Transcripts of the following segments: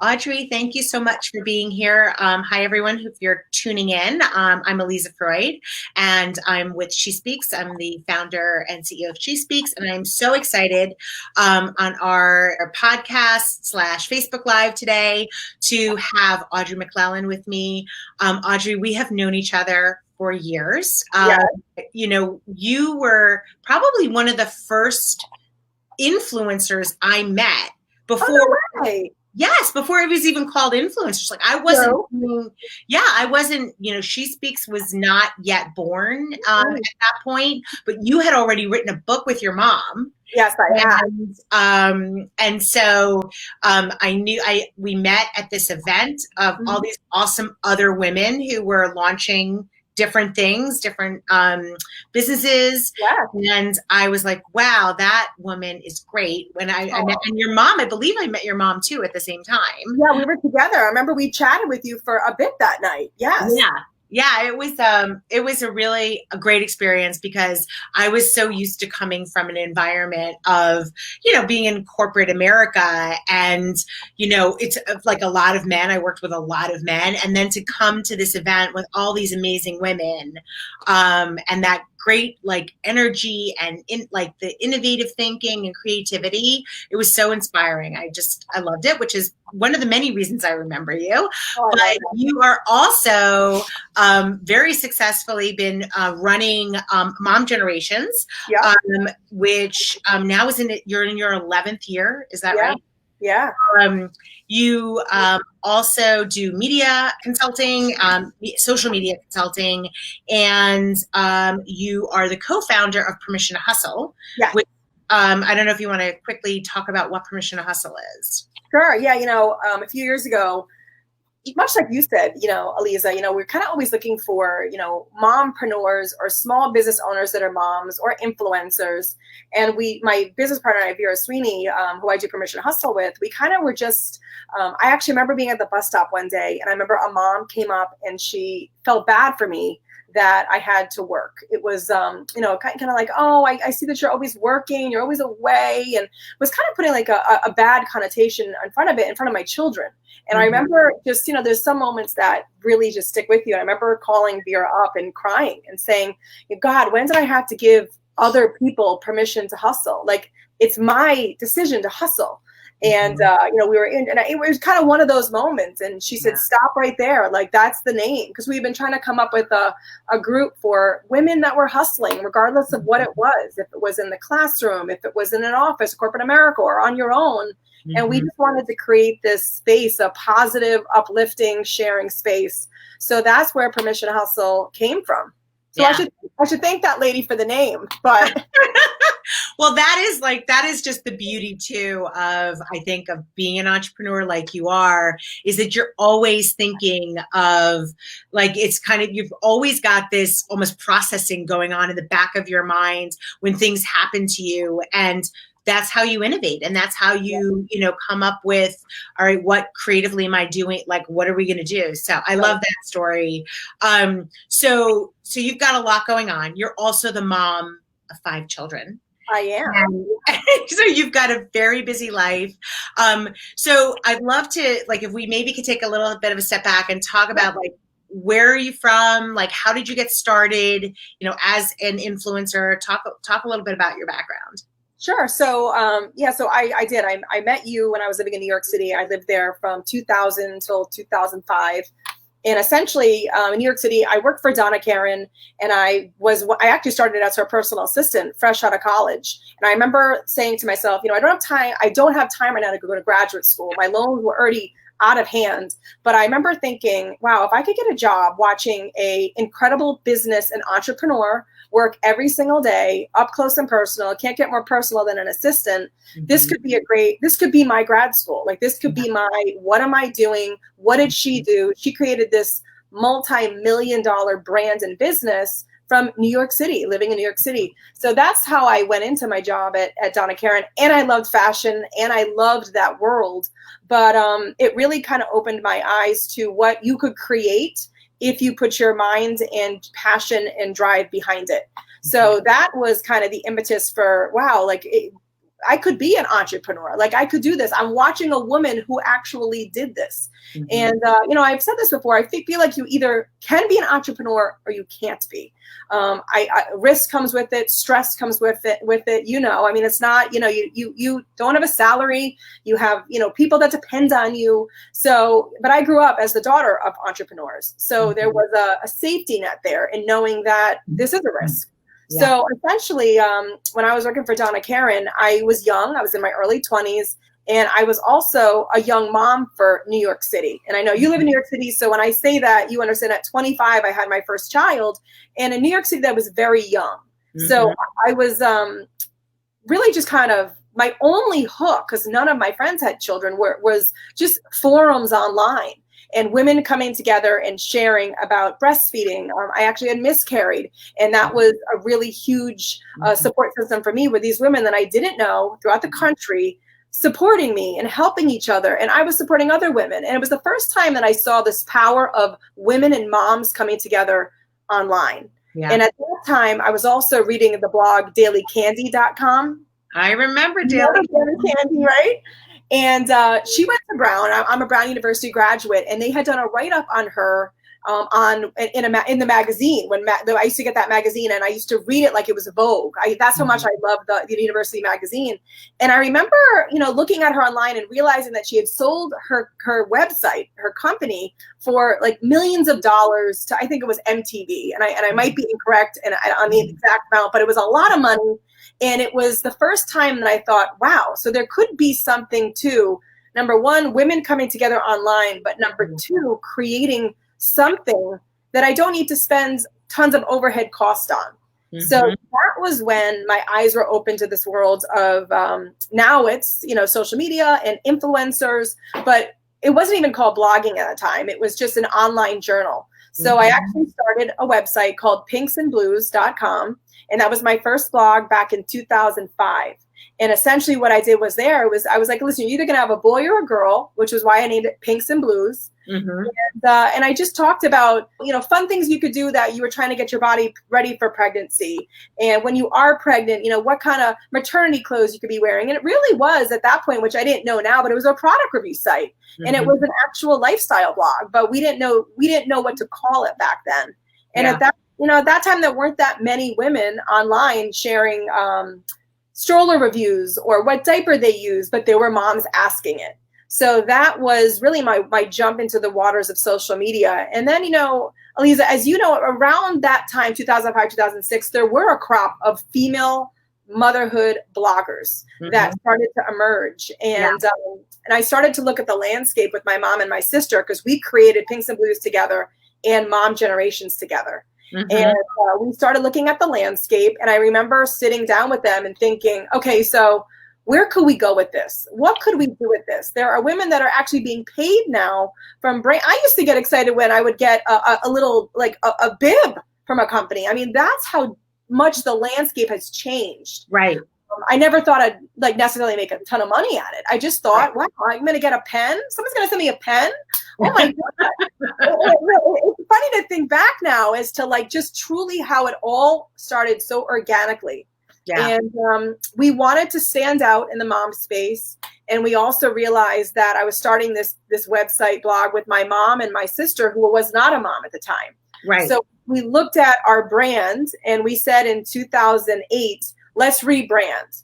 Audrey, thank you so much for being here. Hi, everyone, if you're tuning in. I'm Eliza Freud, and I'm with She Speaks. I'm the founder and CEO of She Speaks, and I'm so excited on our podcast / Facebook Live today to have Audrey McClelland with me. Audrey, we have known each other for years. Yeah. You were probably one of the first influencers I met before. Oh, no way. Yes, before it was even called influencers. Like I wasn't, She Speaks was not yet born at that point, but you had already written a book with your mom. Yes, I had. And so we met at this event of all these awesome other women who were launching different things, different businesses. Yeah. And I was like, wow, that woman is great. When I met your mom, I believe I met your mom too at the same time. Yeah, we were together. I remember we chatted with you for a bit that night. Yes. Yeah, it was a great experience because I was so used to coming from an environment of, being in corporate America and, it's like a lot of men. I worked with a lot of men, and then to come to this event with all these amazing women, and that great energy and the innovative thinking and creativity. It was so inspiring. I loved it, which is one of the many reasons I remember you. But you are also very successfully been running Mom Generations, which now you're in your 11th year. Is that right? Yeah. You also do media consulting, social media consulting, and you are the co-founder of Permission to Hustle. Yeah. Which, I don't know if you want to quickly talk about what Permission to Hustle is. Sure. Yeah. A few years ago, much like you said, Eliza, we're kind of always looking for, mompreneurs or small business owners that are moms or influencers. And my business partner, Vera Sweeney, who I do Permission to Hustle with, we kind of were just, I actually remember being at the bus stop one day, and I remember a mom came up and she felt bad for me that I had to work. It was, kind of like, oh, I see that you're always working, you're always away, and was kind of putting like a bad connotation in front of my children. And I remember just, there's some moments that really just stick with you. And I remember calling Vera up and crying and saying, God, when did I have to give other people permission to hustle? Like, it's my decision to hustle. And, we were in, and it was kind of one of those moments. And she said, stop right there. Like, that's the name. Because we've been trying to come up with a group for women that were hustling, regardless of what it was. If it was in the classroom, if it was in an office, corporate America, or on your own. And we just wanted to create this space, a positive, uplifting, sharing space. So that's where Permission to Hustle came from. So I should thank that lady for the name, but well, that is just the beauty too of, I think, of being an entrepreneur like you are, is that you're always thinking of it's kind of, you've always got this almost processing going on in the back of your mind when things happen to you, and that's how you innovate. And that's how you, come up with, all right, what creatively am I doing? Like, what are we going to do? So I love that story. So you've got a lot going on. You're also the mom of 5 children. I am. So you've got a very busy life. So I'd love to, if we maybe could take a little bit of a step back and talk about where are you from? How did you get started, as an influencer? Talk a little bit about your background. Sure. So, I did. I met you when I was living in New York City. I lived there from 2000 until 2005. And essentially, in New York City, I worked for Donna Karan, and I actually started as her personal assistant, fresh out of college. And I remember saying to myself, I don't have time right now to go to graduate school. My loans were already out of hand. But I remember thinking, wow, if I could get a job watching a incredible business and entrepreneur work every single day, up close and personal, can't get more personal than an assistant. This could be my grad school. This could be what am I doing? What did she do? She created this multi-million-dollar brand and business from New York City, living in New York City. So that's how I went into my job at Donna Karan. And I loved fashion and I loved that world. But it really kind of opened my eyes to what you could create if you put your mind and passion and drive behind it. So that was kind of the impetus for, wow, I could be an entrepreneur. Like I could do this. I'm watching a woman who actually did this. Mm-hmm. And, I've said this before. I feel like you either can be an entrepreneur or you can't be. Risk comes with it. Stress comes with it. I mean, it's not, you don't have a salary. You have, people that depend on you. So, but I grew up as the daughter of entrepreneurs. So there was a safety net there in knowing that this is a risk. Yeah. So essentially, when I was working for Donna Karan, I was young. I was in my early 20s. And I was also a young mom for New York City. And I know you live in New York City. So when I say that, you understand at 25, I had my first child. And in New York City, that was very young. Mm-hmm. So I was really just kind of my only hook, because none of my friends had children, was just forums online. And women coming together and sharing about breastfeeding. I actually had miscarried. And that was a really huge support system for me, with these women that I didn't know throughout the country supporting me and helping each other. And I was supporting other women. And it was the first time that I saw this power of women and moms coming together online. Yeah. And at that time, I was also reading the blog dailycandy.com. I remember Daily Candy, right? And she went to Brown. I'm a Brown University graduate, and they had done a write-up on her in the magazine. I used to get that magazine, and I used to read it like it was Vogue. That's how much I loved the university magazine. And I remember, looking at her online and realizing that she had sold her website, her company, for like millions of dollars to, I think it was MTV, and I might be incorrect on the exact amount, but it was a lot of money. And it was the first time that I thought, wow, so there could be something to, number one, women coming together online, but number two, creating something that I don't need to spend tons of overhead cost on. Mm-hmm. So that was when my eyes were open to this world of, now it's, social media and influencers, but it wasn't even called blogging at the time. It was just an online journal. So I actually started a website called pinksandblues.com. And that was my first blog back in 2005. And essentially what I did was I was like, listen, you're either going to have a boy or a girl, which was why I named it Pinks and Blues. Mm-hmm. And I just talked about, fun things you could do that you were trying to get your body ready for pregnancy. And when you are pregnant, what kind of maternity clothes you could be wearing. And it really was at that point, which I didn't know now, but it was a product review site. Mm-hmm. And it was an actual lifestyle blog, but we didn't know what to call it back then. And at that time, there weren't that many women online sharing stroller reviews or what diaper they use, but there were moms asking it. So that was really my jump into the waters of social media. And then, Aliza, as you know, around that time, 2005, 2006, there were a crop of female motherhood bloggers that started to emerge. And I started to look at the landscape with my mom and my sister, because we created Pinks and Blues together and Mom Generations together. Mm-hmm. And we started looking at the landscape, and I remember sitting down with them and thinking, okay, so where could we go with this? What could we do with this? There are women that are actually being paid now from brand. I used to get excited when I would get a little, like a bib from a company. I mean, that's how much the landscape has changed. Right. I never thought I'd necessarily make a ton of money at it. I just thought, wow, I'm going to get a pen. Someone's going to send me a pen. Oh my God. It's funny to think back now as to just truly how it all started so organically. Yeah. And we wanted to stand out in the mom space. And we also realized that I was starting this website blog with my mom and my sister, who was not a mom at the time. Right. So we looked at our brand and we said in 2008, let's rebrand.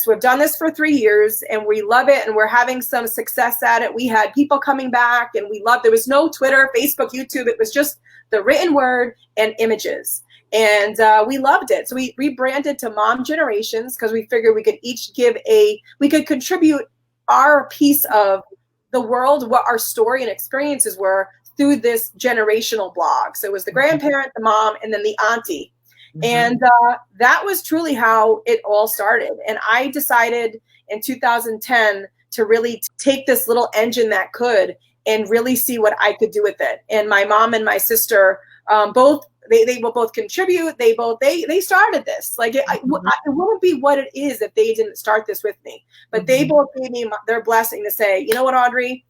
We've done this for 3 years and we love it, and we're having some success at it. We had people coming back, and there was no Twitter, Facebook, YouTube. It was just the written word and images. And we loved it. So we rebranded to Mom Generations, because we figured we could each we could contribute our piece of the world, what our story and experiences were through this generational blog. So it was the grandparent, the mom, and then the auntie. Mm-hmm. And that was truly how it all started. And I decided in 2010 to really take this little engine that could and really see what I could do with it. And my mom and my sister both, they will both contribute. They started this. It wouldn't be what it is if they didn't start this with me. But they both gave me their blessing to say, you know what, Audrey,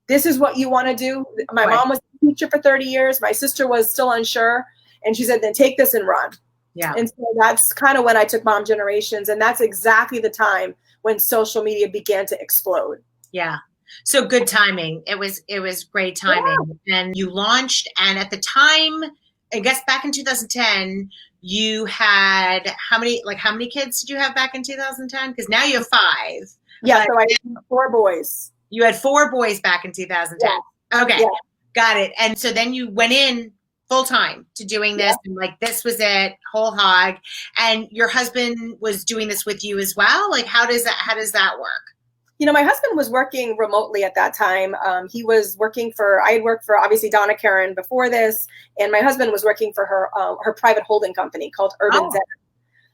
this is what you want to do. My mom was a teacher for 30 years. My sister was still unsure. And she said, then take this and run. Yeah. And so that's kind of when I took Mom Generations. And that's exactly the time when social media began to explode. Yeah. So good timing. It was great timing. Yeah. And you launched, and at the time, I guess back in 2010, you had how many kids did you have back in 2010? Because now you have 5. Yeah, so I had 4 boys. You had 4 boys back in 2010. Yeah. Okay. Yeah. Got it. And so then you went in full time to doing this, and like this was it, whole hog. And your husband was doing this with you as well. Like how does that work? You know, my husband was working remotely at that time. He was working I had worked for obviously Donna Karen before this, and my husband was working for her private holding company called Urban Zen.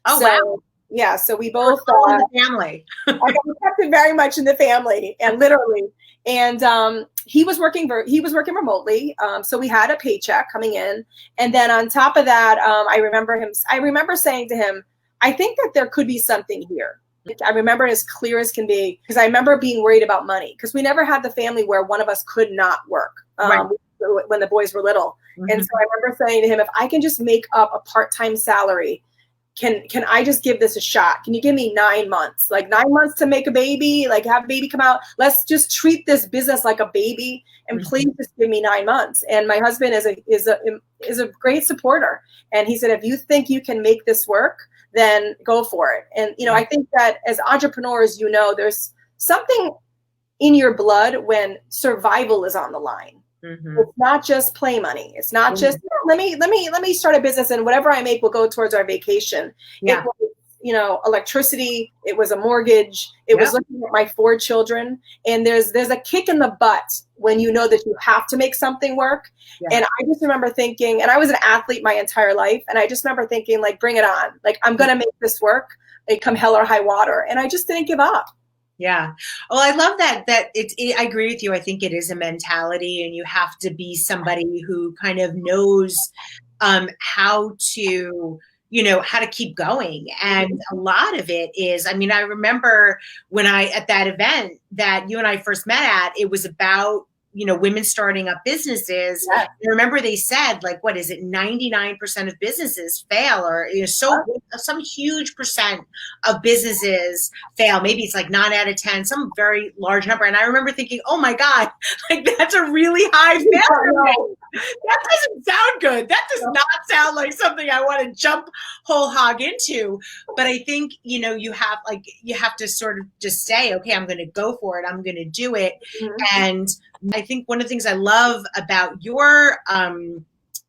Oh, so, wow. Yeah, so we both in the family. I kept it very much in the family, and literally. And he was working remotely, so we had a paycheck coming in. And then on top of that, I remember saying to him, I think that there could be something here. I remember it as clear as can be, because I remember being worried about money, because we never had the family where one of us could not work right. When the boys were little. Mm-hmm. And so I remember saying to him, if I can just make up a part-time salary, can I just give this a shot? Can you give me 9 months? Like 9 months to make a baby, like have a baby come out. Let's just treat this business like a baby, and mm-hmm. please just give me 9 months. And my husband is a great supporter. And he said, if you think you can make this work, then go for it. And, you know, I think that as entrepreneurs, you know, there's something in your blood when survival is on the line. Mm-hmm. It's not just play money. It's not just, let me start a business and whatever I make will go towards our vacation. Yeah. It was, you know, electricity. It was a mortgage. It was looking at my 4 children. And there's a kick in the butt when you know that you have to make something work. Yeah. And I just remember thinking, and I was an athlete my entire life. And I just remember thinking, like, bring it on. Like, I'm going to make this work. Like, come hell or high water. And I just didn't give up. Yeah. Well, I love that I agree with you. I think it is a mentality, and you have to be somebody who kind of knows how to, you know, how to keep going. And a lot of it is, I mean, I remember when at that event that you and I first met at, it was about, you know, women starting up businesses. Yeah. I remember they said, like, what is it? 99% of businesses fail, or, you know, some huge percent of businesses fail. Maybe it's like 9 out of 10, some very large number. And I remember thinking, oh my God, like that's a really high failure rate. That doesn't sound good. That does not sound like something I want to jump whole hog into. But I think, you know, you have to sort of just say, okay, I'm going to go for it. I'm going to do it. Mm-hmm. And I think one of the things I love about your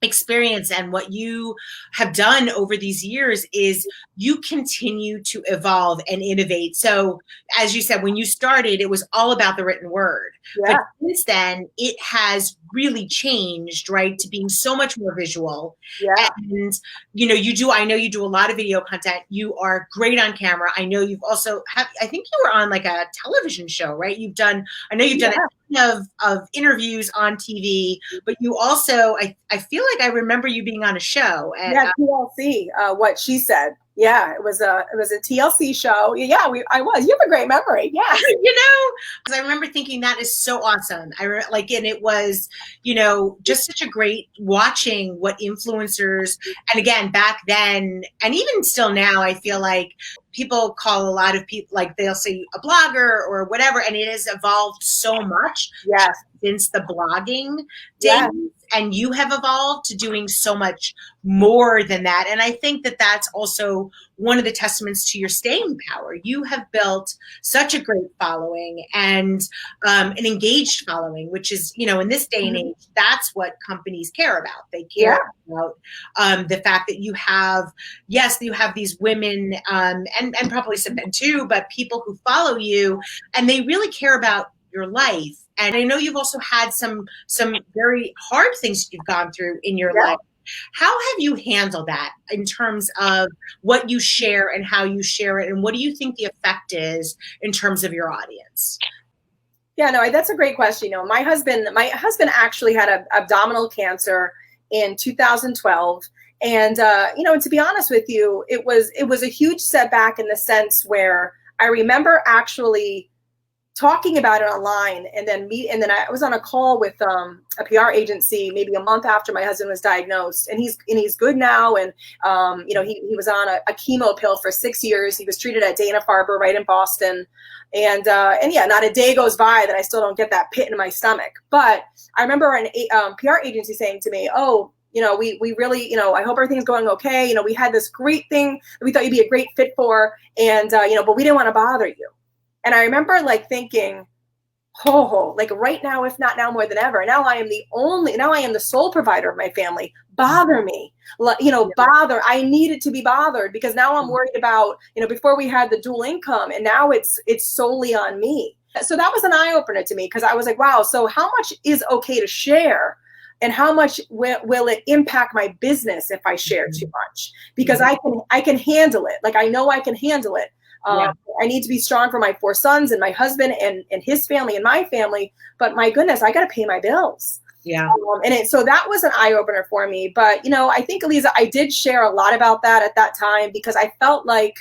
experience and what you have done over these years is you continue to evolve and innovate. So as you said, when you started, it was all about the written word. Yeah. But since then, it has really changed, right, to being so much more visual. Yeah. And, you know, I know you do a lot of video content. You are great on camera. I know you've also I think you were on like a television show, right? I know you've done a ton of interviews on TV, but you also, I feel like I remember you being on a show. And, TLC, What She Said. Yeah, it was a TLC show. Yeah, I was. You have a great memory. Yeah, you know, because I remember thinking that is so awesome. And it was, you know, just such a great watching what influencers, and again back then, and even still now, I feel like people call a lot of people, like they'll say a blogger or whatever, and it has evolved so much. Yes. Since the blogging days. Yeah. And you have evolved to doing so much more than that. And I think that that's also one of the testaments to your staying power. You have built such a great following, and an engaged following, which is, you know, in this day and age, that's what companies care about. They care about the fact that you have these women and probably some men too, but people who follow you, and they really care about your life. And I know you've also had some very hard things you've gone through in your life. How have you handled that in terms of what you share and how you share it? And what do you think the effect is in terms of your audience? Yeah, no, that's a great question. You know, my husband actually had abdominal cancer in 2012. And, you know, to be honest with you, it was a huge setback in the sense where I remember actually talking about it online, and then I was on a call with a PR agency maybe a month after my husband was diagnosed, and he's good now, and he was on a chemo pill for 6 years. He was treated at Dana-Farber right in Boston, and yeah, not a day goes by that I still don't get that pit in my stomach. But I remember an PR agency saying to me, "Oh, we really, I hope everything's going okay. We had this great thing that we thought you'd be a great fit for, and but we didn't want to bother you." And I remember like thinking, like right now, if not now more than ever, now I am the sole provider of my family. Bother me, bother. I needed to be bothered because now I'm worried about, before we had the dual income, and now it's solely on me. So that was an eye opener to me, because I was like, wow, so how much is okay to share? And how much will it impact my business if I share too much? Because I can handle it. Like, I know I can handle it. I need to be strong for my 4 sons and my husband and his family and my family. But my goodness, I got to pay my bills. Yeah. So that was an eye opener for me. But, I think, Aliza, I did share a lot about that at that time, because I felt like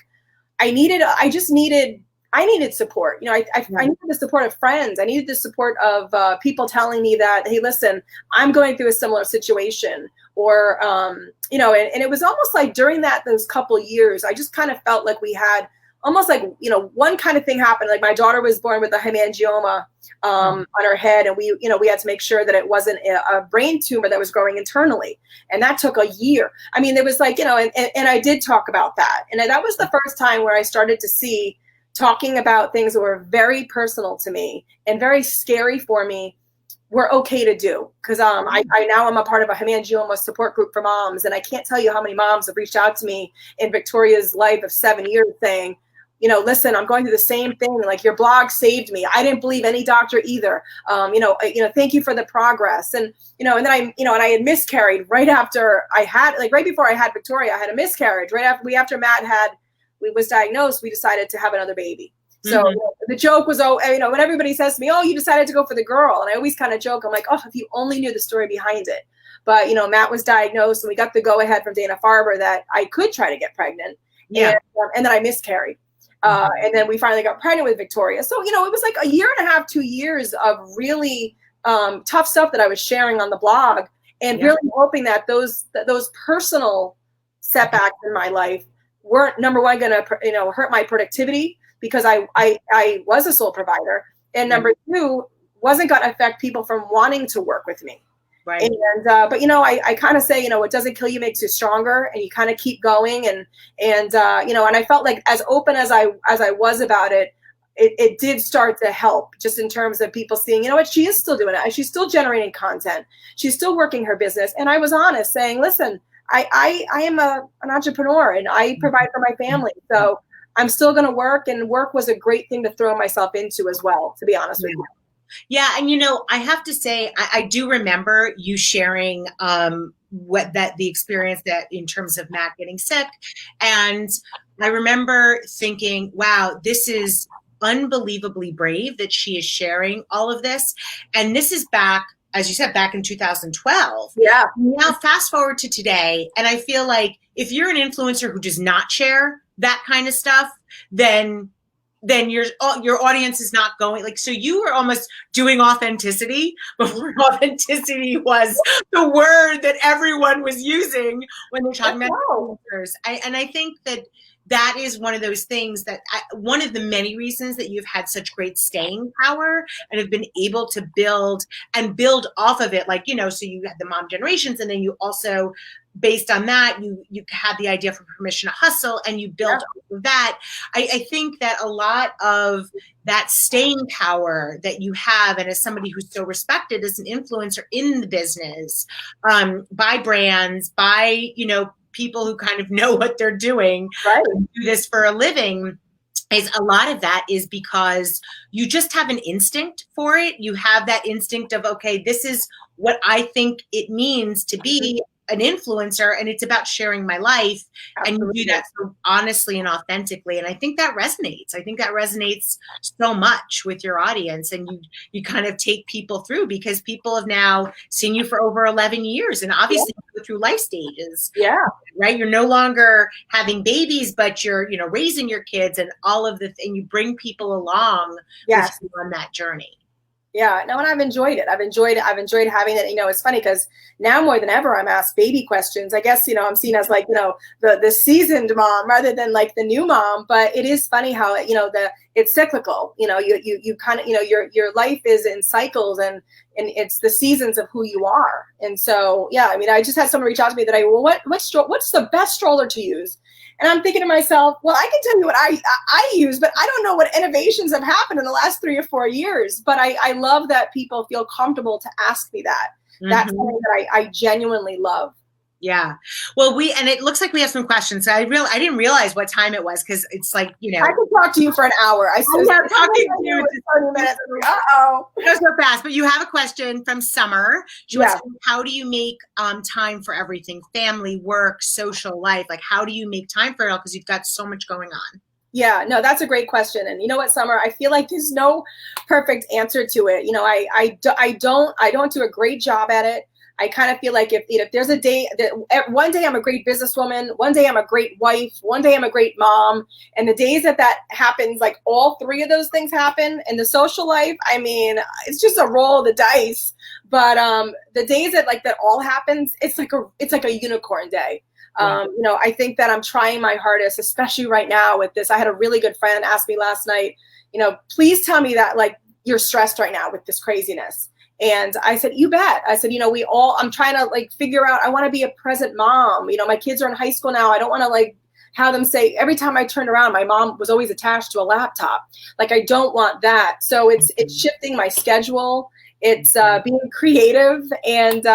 I needed support. I needed the support of friends. I needed the support of people telling me that, hey, listen, I'm going through a similar situation. Or, and it was almost like during those couple years, I just kind of felt like we had almost like, one kind of thing happened. Like, my daughter was born with a hemangioma on her head. And we had to make sure that it wasn't a brain tumor that was growing internally. And that took a year. I mean, there was like, and I did talk about that. And that was the first time where I started to see talking about things that were very personal to me and very scary for me were okay to do. Because I now I'm a part of a hemangioma support group for moms. And I can't tell you how many moms have reached out to me in Victoria's life of 7 years saying, listen, I'm going through the same thing. Like, your blog saved me. I didn't believe any doctor either. Thank you for the progress. And, and then I had miscarried right after right before I had Victoria. I had a miscarriage right after Matt was diagnosed. We decided to have another baby. So the joke was, when everybody says to me, oh, you decided to go for the girl. And I always kind of joke. I'm like, oh, if you only knew the story behind it. But, Matt was diagnosed, and we got the go ahead from Dana-Farber that I could try to get pregnant. Yeah. And then I miscarried. And then we finally got pregnant with Victoria. So, it was like a year and a half, 2 years of really tough stuff that I was sharing on the blog, and really hoping that those personal setbacks in my life weren't, number one, going to, hurt my productivity, because I was a sole provider. And number two, wasn't going to affect people from wanting to work with me. Right. And, but, I kind of say, what doesn't kill you makes you stronger, and you kind of keep going. And and I felt like, as open as I was about it, it did start to help, just in terms of people seeing, what, she is still doing it. She's still generating content. She's still working her business. And I was honest, saying, listen, I am an entrepreneur, and I provide for my family. So I'm still going to work, and work was a great thing to throw myself into as well, to be honest with you. Yeah. And, I have to say, I do remember you sharing the experience that in terms of Matt getting sick. And I remember thinking, wow, this is unbelievably brave that she is sharing all of this. And this is back, as you said, back in 2012. Yeah. Now fast forward to today. And I feel like if you're an influencer who does not share that kind of stuff, then your audience is not going, like, so you were almost doing authenticity before authenticity was the word that everyone was using when they're talking about influencers. And I think that is one of those things that one of the many reasons that you've had such great staying power and have been able to build off of it. Like, so you had the mom generations, and then you also, based on that, you had the idea for Permission to Hustle, and you built off of that. I think that a lot of that staying power that you have, and as somebody who's so respected as an influencer in the business, by brands, by, people who kind of know what they're doing, right, do this for a living, is a lot of that is because you just have an instinct for it. You have that instinct of, okay, this is what I think it means to be an influencer, and it's about sharing my life. Absolutely. And you do that so honestly and authentically. And I think that resonates. I think that resonates so much with your audience, and you kind of take people through, because people have now seen you for over 11 years. And obviously with through life stages. Yeah. Right. You're no longer having babies, but you're, raising your kids and all of and you bring people along with you on that journey. Yeah, no, and I've enjoyed it. I've enjoyed having it. It's funny because now more than ever, I'm asked baby questions. I guess, I'm seen as like, the seasoned mom rather than like the new mom. But it is funny how, it's cyclical. You kind of, your life is in cycles and it's the seasons of who you are. And so, yeah, I mean, I just had someone reach out to me that what's the best stroller to use? And I'm thinking to myself, well, I can tell you what I use, but I don't know what innovations have happened in the last 3 or 4 years. But I love that people feel comfortable to ask me that. That's something that I genuinely love. Yeah. Well, and it looks like we have some questions. So I didn't realize what time it was because it's like, I could talk to you for an hour. I'm not talking to you for 30 minutes. Uh-oh. It goes so fast. But you have a question from Summer. She wants to know, how do you make time for everything? Family, work, social life. Like, how do you make time for it all? Because you've got so much going on. Yeah, no, that's a great question. And you know what, Summer, I feel like there's no perfect answer to it. I don't do a great job at it. I kind of feel like if there's a day that one day I'm a great businesswoman, one day I'm a great wife, one day I'm a great mom, and the days that happens, like all three of those things happen in the social life, I mean, it's just a roll of the dice. But the days that all happens, it's like a unicorn day. I think that I'm trying my hardest, especially right now with this. I had a really good friend ask me last night, please tell me that you're stressed right now with this craziness. And I said, you bet. I said, I'm trying to figure out, I want to be a present mom. My kids are in high school now. I don't want to have them say, every time I turned around, my mom was always attached to a laptop. I don't want that. So it's shifting my schedule. It's being creative. And,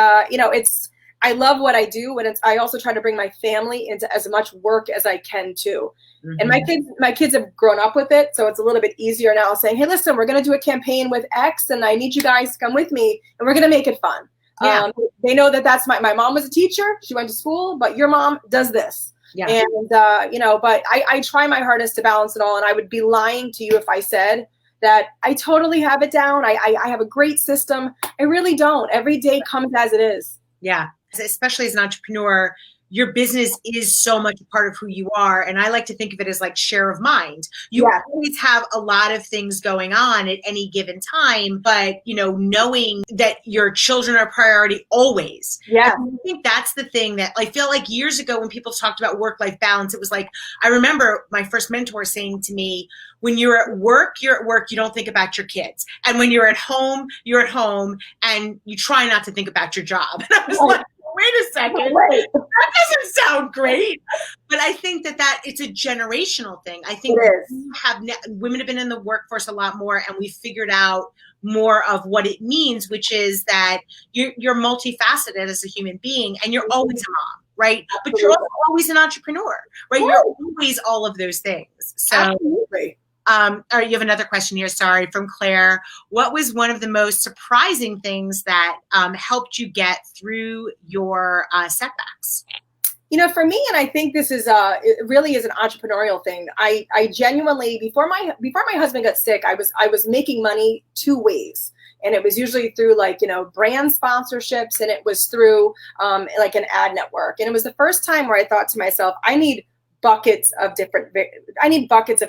I love what I do. And I also try to bring my family into as much work as I can too. And my kids have grown up with it. So it's a little bit easier now saying, hey, listen, we're going to do a campaign with X and I need you guys to come with me and we're going to make it fun. Yeah. They know that's my mom was a teacher. She went to school, but your mom does this. Yeah. And, but I try my hardest to balance it all. And I would be lying to you if I said that I totally have it down. I have a great system. I really don't. Every day comes as it is. Yeah. Especially as an entrepreneur, your business is so much a part of who you are. And I like to think of it as share of mind. You always have a lot of things going on at any given time, but knowing that your children are a priority always. Yeah. I think that's the thing that I feel like years ago when people talked about work-life balance, it was I remember my first mentor saying to me, when you're at work, you don't think about your kids. And when you're at home, and you try not to think about your job. And I was like, wait a second, that doesn't sound great. But I think that it's a generational thing. I think women have been in the workforce a lot more, and we've figured out more of what it means, which is that you're multifaceted as a human being, and you're always a mom, right? Absolutely. But you're also always an entrepreneur, right? You're always all of those things. So. Absolutely. You have another question here, sorry, from Claire. What was one of the most surprising things that helped you get through your setbacks? For me, and I think this is it really is an entrepreneurial thing. I genuinely, before my husband got sick, I was making money two ways. And it was usually through brand sponsorships, and it was through an ad network. And it was the first time where I thought to myself, I need buckets of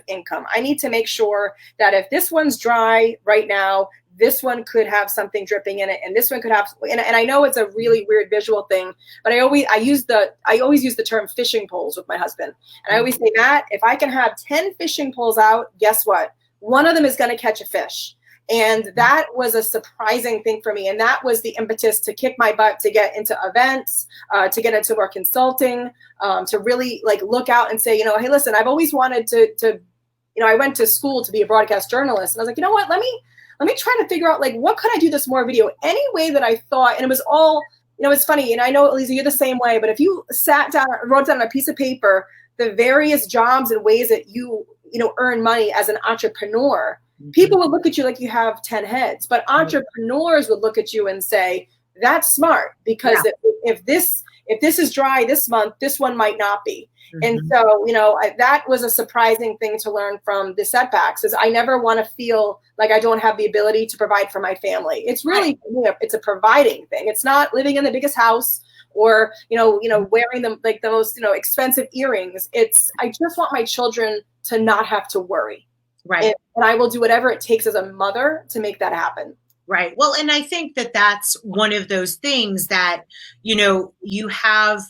income. I need to make sure that if this one's dry right now, this one could have something dripping in it, and this one could have, and I know it's a really weird visual thing, but I always use the term fishing poles with my husband. And I always say that if I can have 10 fishing poles out, guess what? One of them is going to catch a fish. And that was a surprising thing for me. And that was the impetus to kick my butt to get into events, to get into more consulting, to really look out and say, hey, listen, I've always wanted to I went to school to be a broadcast journalist. And I was like, you know what, let me try to figure out what could I do this more video any way that I thought. And it was all, it's funny. And I know, Lisa, you're the same way, but if you sat down, wrote down on a piece of paper, the various jobs and ways that you earn money as an entrepreneur, people would look at you like you have 10 heads, but entrepreneurs would look at you and say, that's smart, because if this is dry this month, this one might not be. And so, that was a surprising thing to learn from the setbacks, is I never want to feel like I don't have the ability to provide for my family. It's really, it's a providing thing. It's not living in the biggest house or, wearing them like the most, expensive earrings. I just want my children to not have to worry. Right. And I will do whatever it takes as a mother to make that happen. Right. Well, and I think that that's one of those things that, you have,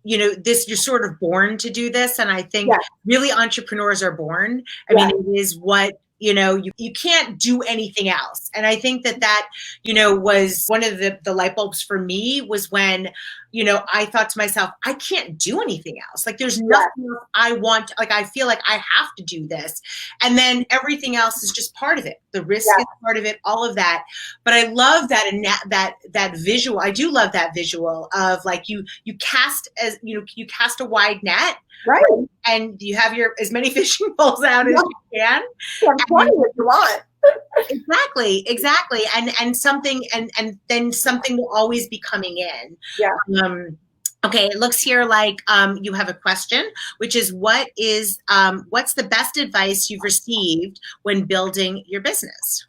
this, you're sort of born to do this. And I think really entrepreneurs are born. I mean, it is what, you can't do anything else. And I think that, was one of the light bulbs for me was when, I thought to myself, I can't do anything else. Like there's nothing else I want. Like, I feel like I have to do this. And then everything else is just part of it. The risk is part of it, all of that. But I love that, and that visual. I do love that visual of like you cast a wide net. Right. And you have as many fishing poles out as you can. Yeah, 20 if you want. Exactly. And something, and then something will always be coming in. Yeah. Okay. It looks here like, you have a question, which is what's the best advice you've received when building your business?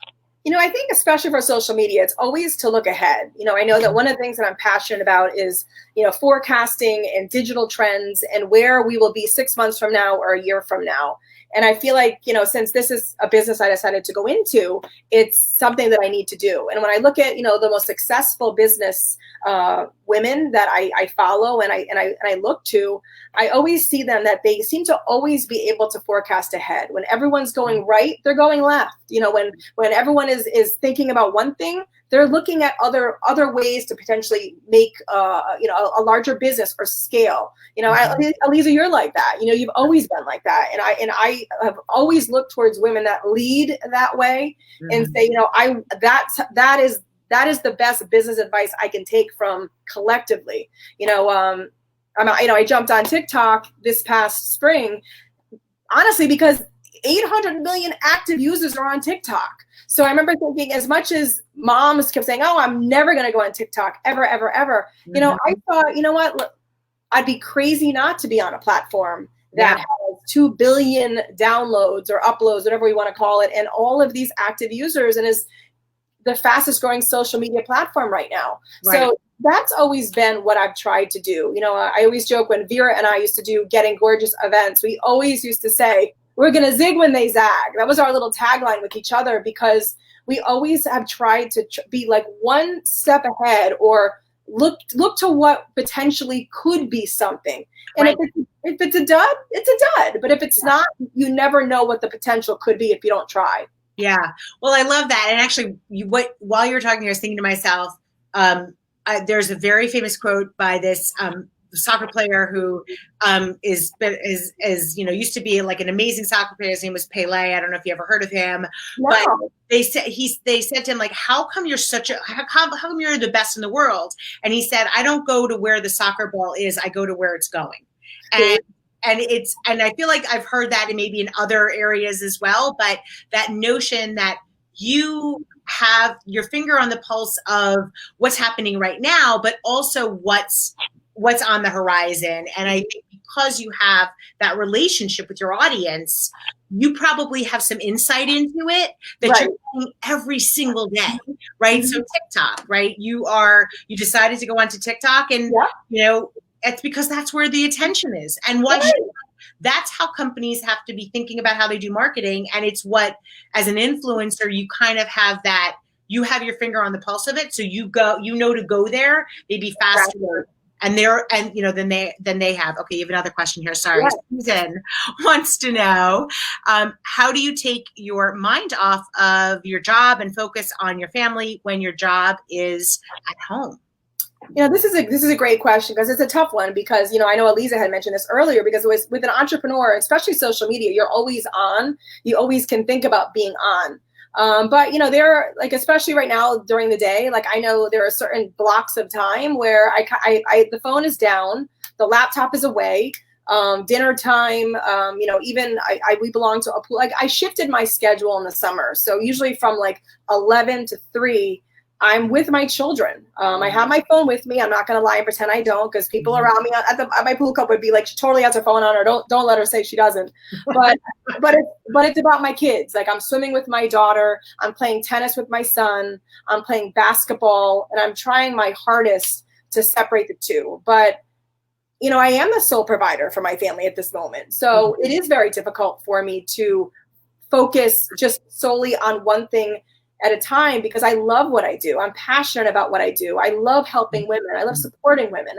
I think especially for social media, it's always to look ahead. I know that one of the things that I'm passionate about is, forecasting and digital trends and where we will be 6 months from now or a year from now. And I feel like, since this is a business I decided to go into, it's something that I need to do. And when I look at, the most successful business women that I follow and I look to, I always see them that they seem to always be able to forecast ahead. When everyone's going right, they're going left. When everyone is thinking about one thing, they're looking at other ways to potentially make a larger business or scale. Aliza, you're like that. You've always been like that, and I have always looked towards women that lead that way and say, that is the best business advice I can take from collectively. I jumped on TikTok this past spring, honestly, because 800 million active users are on TikTok. So I remember thinking, as much as moms kept saying, oh, I'm never going to go on TikTok ever, ever, ever. I thought, what, look, I'd be crazy not to be on a platform that has 2 billion downloads or uploads, whatever we want to call it, and all of these active users, and is the fastest growing social media platform right now. Right. So that's always been what I've tried to do. I always joke when Vera and I used to do Getting Gorgeous events, we always used to say, we're going to zig when they zag. That was our little tagline with each other, because we always have tried to be like one step ahead, or look to what potentially could be something. And if it's a dud, it's a dud. But if it's not, you never know what the potential could be if you don't try. Yeah. Well, I love that. And actually, while you were talking, I was thinking to myself, there's a very famous quote by this soccer player who used to be like an amazing soccer player. His name was Pele. I don't know if you ever heard of him, but they said to him, like, how come you're how come you're the best in the world? And he said, I don't go to where the soccer ball is. I go to where it's going. And I feel like I've heard that maybe in other areas as well, but that notion that you have your finger on the pulse of what's happening right now, but also what's on the horizon. And I think because you have that relationship with your audience, you probably have some insight into it that you're doing every single day, right? Mm-hmm. So TikTok, right? You decided to go onto TikTok, and it's because that's where the attention is. And that's how companies have to be thinking about how they do marketing. And it's what, as an influencer, you kind of have that, you have your finger on the pulse of it. So you to go there, maybe faster. And then they have. Okay, you have another question here. Sorry. Susan wants to know, how do you take your mind off of your job and focus on your family when your job is at home? This is a great question, because it's a tough one, because, I know Aliza had mentioned this earlier, because with an entrepreneur, especially social media, you're always on. You always can think about being on. But there are, like, especially right now during the day, like, I know there are certain blocks of time where the phone is down, the laptop is away, dinner time, even we belong to a pool. Like, I shifted my schedule in the summer. So usually from like 11 to 3, I'm with my children. I have my phone with me. I'm not going to lie and pretend I don't, because people around me at my pool club would be like, she totally has her phone on her. Don't let her say she doesn't. But it's about my kids. Like, I'm swimming with my daughter. I'm playing tennis with my son. I'm playing basketball, and I'm trying my hardest to separate the two. But, you know, I am the sole provider for my family at this moment. So it is very difficult for me to focus just solely on one thing at a time, because I love what I do. I'm passionate about what I do. I love helping women. I love supporting women.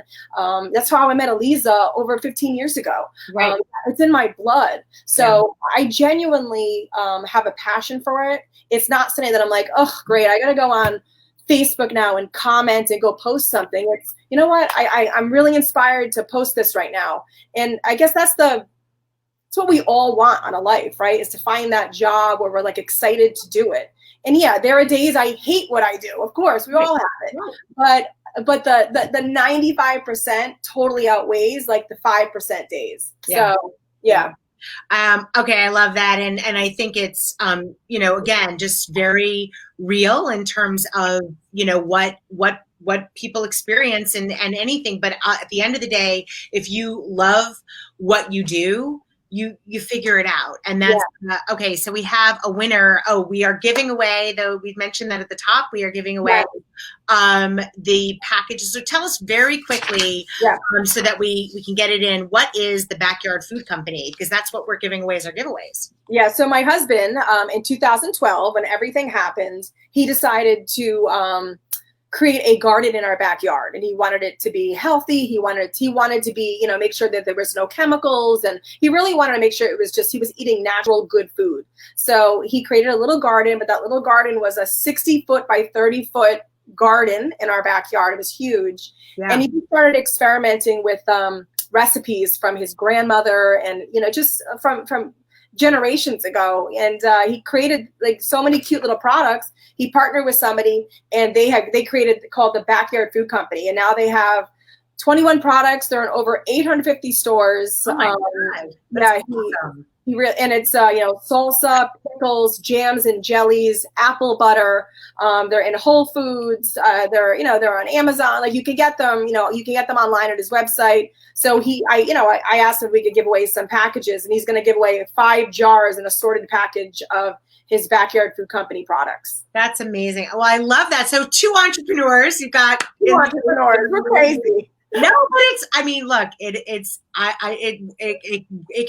That's how I met Aliza over 15 years ago. Right. It's in my blood. So I genuinely have a passion for it. It's not something that I'm like, oh, great, I got to go on Facebook now and comment and go post something. It's, you know what, I'm really inspired to post this right now. And I guess that's what we all want on a life, right? Is to find that job where we're like excited to do it. And yeah, there are days I hate what I do. Of course, we all have it. But the 95% totally outweighs like the 5% days. Yeah. So yeah. Okay, I love that, and I think it's you know, again, just very real in terms of, you know, what people experience and anything. But at the end of the day, if you love what you do, you figure it out. And that's okay. So we have a winner. Oh, we are giving away, though we've mentioned that at the top, we are giving away the packages. So tell us very quickly so that we can get it in. What is the Backyard Food Company? Because that's what we're giving away as our giveaways. Yeah. So my husband, in 2012, when everything happened, he decided to create a garden in our backyard, and he wanted it to be healthy. He wanted to be, you know, make sure that there was no chemicals, and he really wanted to make sure it was just, he was eating natural, good food. So he created a little garden, but that little garden was a 60-foot by 30-foot garden in our backyard. It was huge. And he started experimenting with recipes from his grandmother, and, you know, just from generations ago. And he created like so many cute little products. He partnered with somebody, and they created called the Backyard Food Company. And now they have 21 products. They're in over 850 stores. Oh my God. That's awesome. And it's you know, salsa, pickles, jams and jellies, apple butter. They're in Whole Foods. They're on Amazon. Like, you can get them. You know, you can get them online at his website. So I asked him if we could give away some packages, and he's going to give away 5 jars, an assorted package of his Backyard Food Company products. That's amazing. Well, I love that. So 2 entrepreneurs. You've got 2 entrepreneurs. We're crazy. No, but it's, I mean, look, it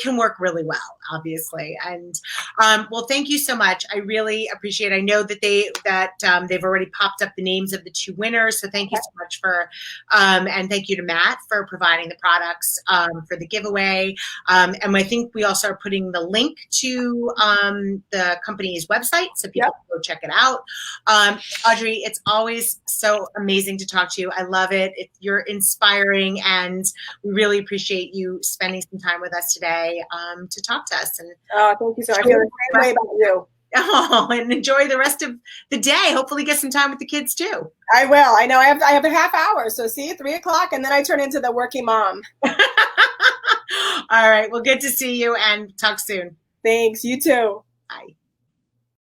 can work really well, obviously. And, well, thank you so much. I really appreciate it. I know that they've already popped up the names of the 2 winners. So thank you so much for, and thank you to Matt for providing the products, for the giveaway. And I think we also are putting the link to, the company's website, so people can go check it out. Audrey, it's always so amazing to talk to you. I love it. You're inspiring, and we really appreciate you spending some time with us today to talk to us. And thank you so much. I feel the same way about you. Oh, and enjoy the rest of the day. Hopefully get some time with the kids too. I will. I know I have a half hour. So see you 3 o'clock, and then I turn into the working mom. All right. Well, good to see you, and talk soon. Thanks. You too. Bye.